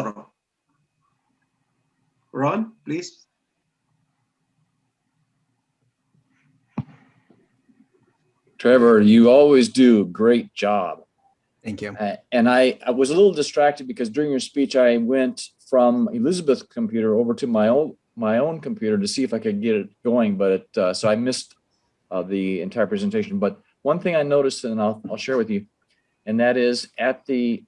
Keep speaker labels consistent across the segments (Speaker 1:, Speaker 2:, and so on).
Speaker 1: tomorrow. Ron, please.
Speaker 2: Trevor, you always do a great job.
Speaker 3: Thank you.
Speaker 2: And I was a little distracted because during your speech, I went from Elizabeth's computer over to my own computer to see if I could get it going, but so I missed the entire presentation. But one thing I noticed, and I'll share with you, and that is at the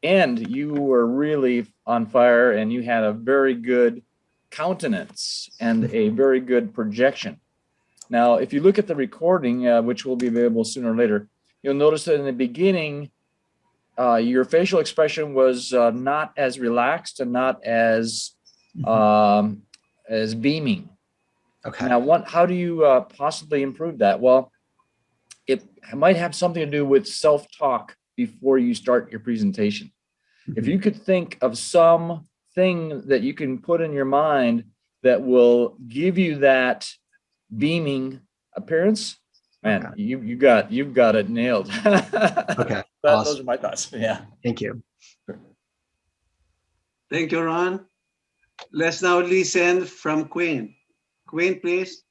Speaker 2: end, you were really on fire and you had a very good countenance and a very good projection. Now, if you look at the recording, which will be available sooner or later, you'll notice that in the beginning, your facial expression was not as relaxed and not as beaming.
Speaker 3: Okay.
Speaker 2: Now, how do you possibly improve that? Well, it might have something to do with self-talk before you start your presentation. If you could think of something that you can put in your mind that will give you that beaming appearance, man, okay. you've got it nailed.
Speaker 3: Okay. Awesome.
Speaker 2: Those are my thoughts. Yeah.
Speaker 3: Thank you.
Speaker 1: Thank you, Ron. Let's now listen from Queen. Queen, please.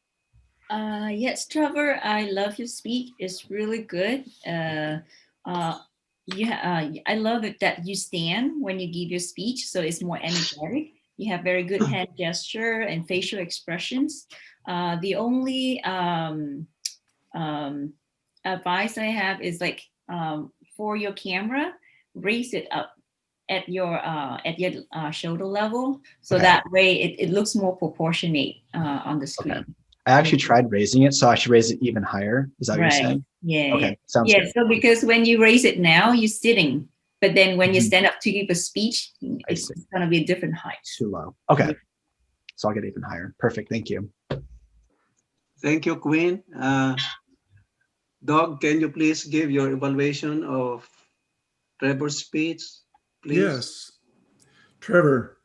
Speaker 4: Yes, Trevor, I love your speech. It's really good. I love it that you stand when you give your speech, so it's more energetic. You have very good hand gesture and facial expressions. The only advice I have is like for your camera, raise it up at your shoulder level, so that way it looks more proportionate on the screen.
Speaker 3: Okay. I actually tried raising it, so I should raise it even higher. Is that what you're saying?
Speaker 4: Yeah.
Speaker 3: Okay. Sounds good.
Speaker 4: So because when you raise it now, you're sitting, but then when you stand up to give a speech, it's going to be a different height.
Speaker 3: Too low. Okay. So I'll get even higher. Perfect. Thank you.
Speaker 1: Thank you, Queen. Doug, can you please give your evaluation of Trevor's speech, please?
Speaker 5: Yes. Trevor,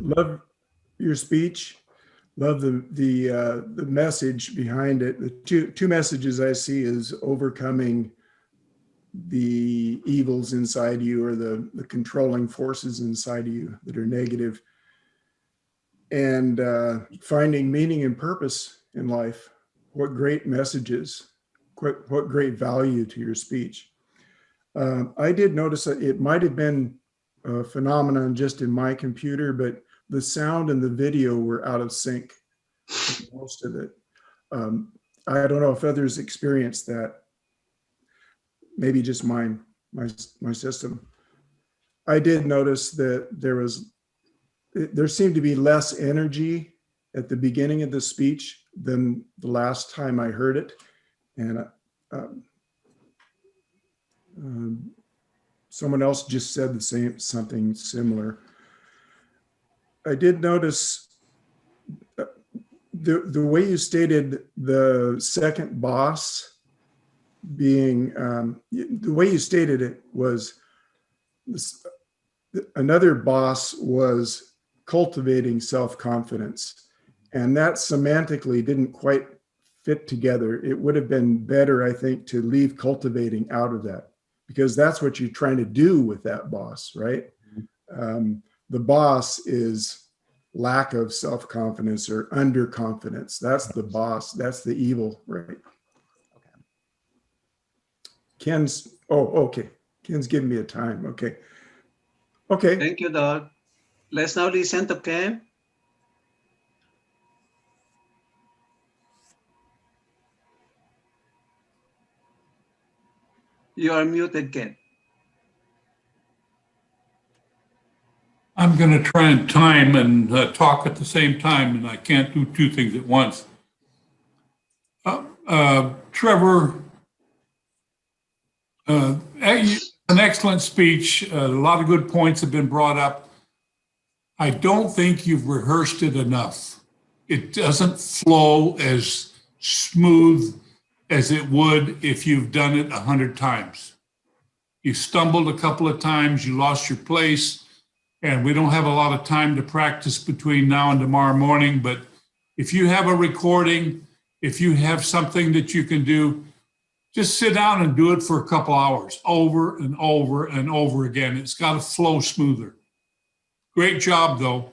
Speaker 5: love your speech. Love the message behind it. The two messages I see is overcoming the evils inside you, or the controlling forces inside you that are negative, and finding meaning and purpose in life. What great messages, what great value to your speech. I did notice that it might have been a phenomenon just in my computer, but the sound and the video were out of sync, most of it. I don't know if others experienced that. Maybe just my system. I did notice that there seemed to be less energy at the beginning of the speech than the last time I heard it, and someone else just said something similar. I did notice the way you stated the second boss being, the way you stated it was another boss was cultivating self-confidence, and that semantically didn't quite fit together. It would have been better, I think, to leave cultivating out of that, because that's what you're trying to do with that boss, right? The boss is lack of self-confidence or underconfidence. That's the boss. That's the evil, right?
Speaker 3: Okay.
Speaker 5: Ken's, oh, okay. Ken's giving me a time. Okay. Okay.
Speaker 1: Thank you, Doug. Let's now listen to Ken. You are muted, Ken.
Speaker 6: I'm going to try and time and talk at the same time, and I can't do two things at once. Trevor, an excellent speech. A lot of good points have been brought up. I don't think you've rehearsed it enough. It doesn't flow as smooth as it would if you've done it 100 times. You stumbled a couple of times, you lost your place, and we don't have a lot of time to practice between now and tomorrow morning, but if you have a recording, if you have something that you can do, just sit down and do it for a couple hours over and over and over again. It's got to flow smoother. Great job, though.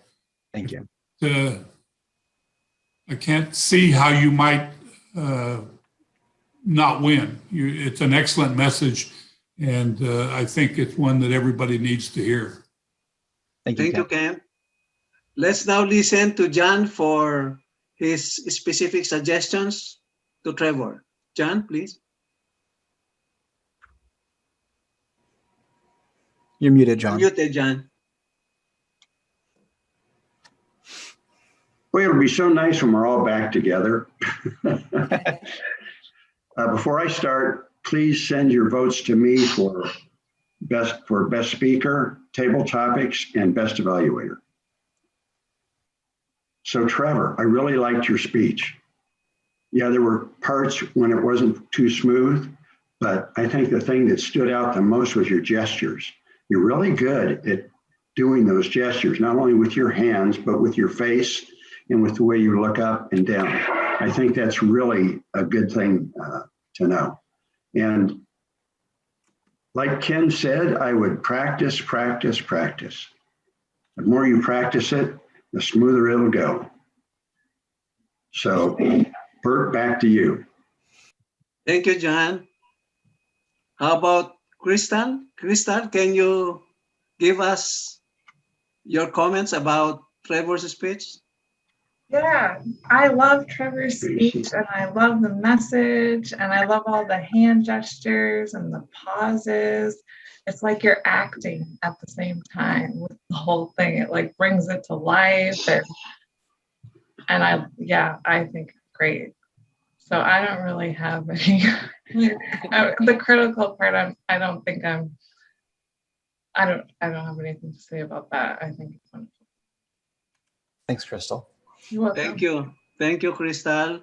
Speaker 3: Thank you.
Speaker 6: I can't see how you might not win. It's an excellent message, and I think it's one that everybody needs to hear.
Speaker 3: Thank you,
Speaker 1: Thank you,
Speaker 3: Ken.
Speaker 1: Ken. Let's now listen to John for his specific suggestions to Trevor. John, please.
Speaker 3: You're muted,
Speaker 1: You're
Speaker 3: John.
Speaker 1: muted, John.
Speaker 7: Well, it'll be so nice when we're all back together. Before I start, please send your votes to me for best speaker, table topics, and best evaluator. So Trevor, I really liked your speech. Yeah, there were parts when it wasn't too smooth, but I think the thing that stood out the most was your gestures. You're really good at doing those gestures, not only with your hands, but with your face and with the way you look up and down. I think that's really a good thing to know. And like Ken said, I would practice, practice, practice. The more you practice it, the smoother it'll go. So, Bert, back to you.
Speaker 1: Thank you, John. How about Crystal? Crystal, can you give us your comments about Trevor's speech?
Speaker 8: Yeah, I love Trevor's speech and I love the message and I love all the hand gestures and the pauses. It's like you're acting at the same time with the whole thing. It like brings it to life and I think it's great. So I don't really have any, the critical part, I don't have anything to say about that. I think it's wonderful.
Speaker 3: Thanks, Crystal.
Speaker 8: You're welcome.
Speaker 1: Thank you. Thank you, Crystal.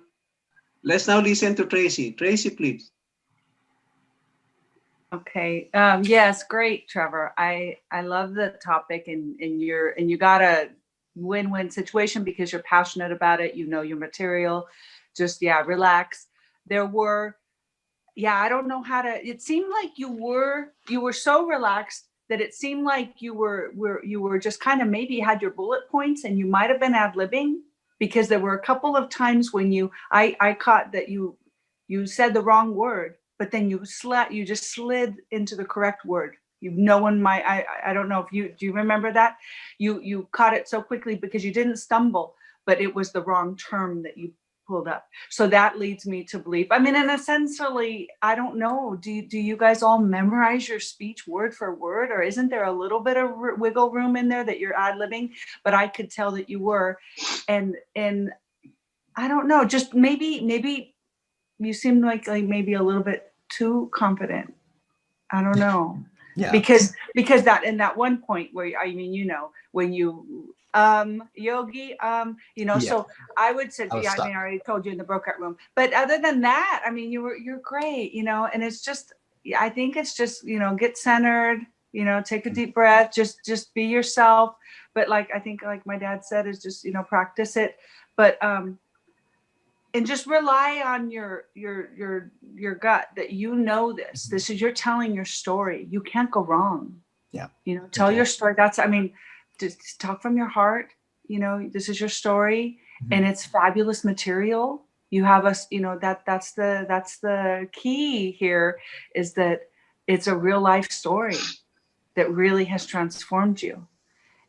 Speaker 1: Let's now listen to Tracy. Tracy, please.
Speaker 9: Okay. Yes, great, Trevor. I love the topic and you got a win-win situation because you're passionate about it. You know your material. Just relax. There were, I don't know how to. It seemed like you were so relaxed that it seemed like you were just kind of maybe had your bullet points and you might have been ad-libbing because there were a couple of times when I caught that you said the wrong word, but then you just slid into the correct word. I don't know if do you remember that? You caught it so quickly because you didn't stumble, but it was the wrong term that you pulled up. So that leads me to believe, and essentially, I don't know, do you guys all memorize your speech word for word, or isn't there a little bit of wiggle room in there that you're ad-libbing? But I could tell that you were, and I don't know, just maybe you seem like maybe a little bit too confident. I don't know.
Speaker 3: Yeah.
Speaker 9: Because that in that one point where when you Yogi, so I would say, I already told you in the breakout room, but other than that, you're great, and it's just, I think it's just, get centered, take a deep breath, just be yourself. But I think like my dad said is just, practice it, but, and just rely on your gut that this is, you're telling your story. You can't go wrong.
Speaker 3: Yeah.
Speaker 9: Tell your story. Just talk from your heart. This is your story, and it's fabulous material. You have us, that's the key here, is that it's a real life story that really has transformed you.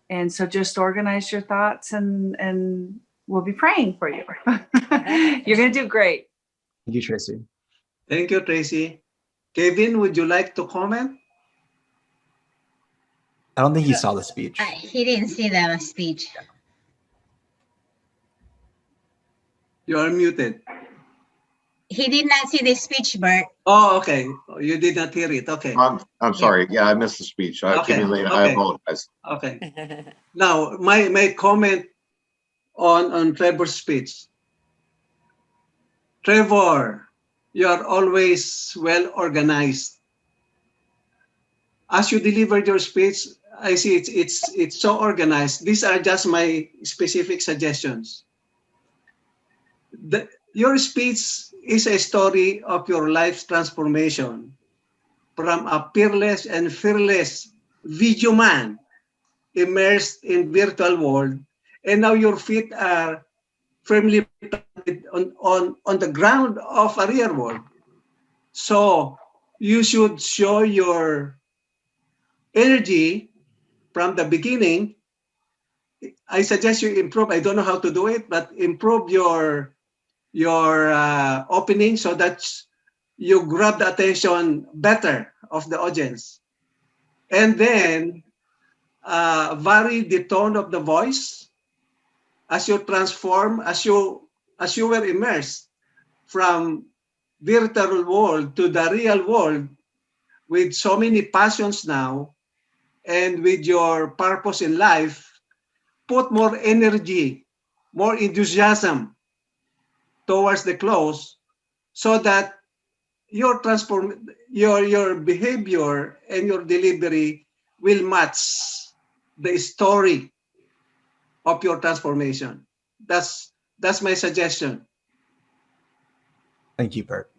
Speaker 9: And so just organize your thoughts and we'll be praying for you. You're going to do great.
Speaker 3: Thank you, Tracy.
Speaker 1: Thank you, Tracy. Kevin, would you like to comment?
Speaker 3: I don't think he saw the speech.
Speaker 10: He didn't see the speech.
Speaker 1: You are muted.
Speaker 10: He did not see the speech, Bert.
Speaker 1: Oh, okay. You did not hear it. Okay.
Speaker 11: I'm sorry. Yeah, I missed the speech. I came in late. I apologize.
Speaker 1: Okay. Now, my comment on Trevor's speech. Trevor, you are always well organized. As you delivered your speech, I see it's so organized. These are just my specific suggestions. Your speech is a story of your life's transformation from a peerless and fearless video man immersed in virtual world, and now your feet are firmly planted on the ground of a real world. So you should show your energy from the beginning. I suggest you improve. I don't know how to do it, but improve your opening so that you grab the attention better of the audience. And then vary the tone of the voice as you transform, as you were immersed from virtual world to the real world with so many passions now and with your purpose in life. Put more energy, more enthusiasm towards the close so that your behavior and your delivery will match the story of your transformation. That's my suggestion.
Speaker 3: Thank you, Bert.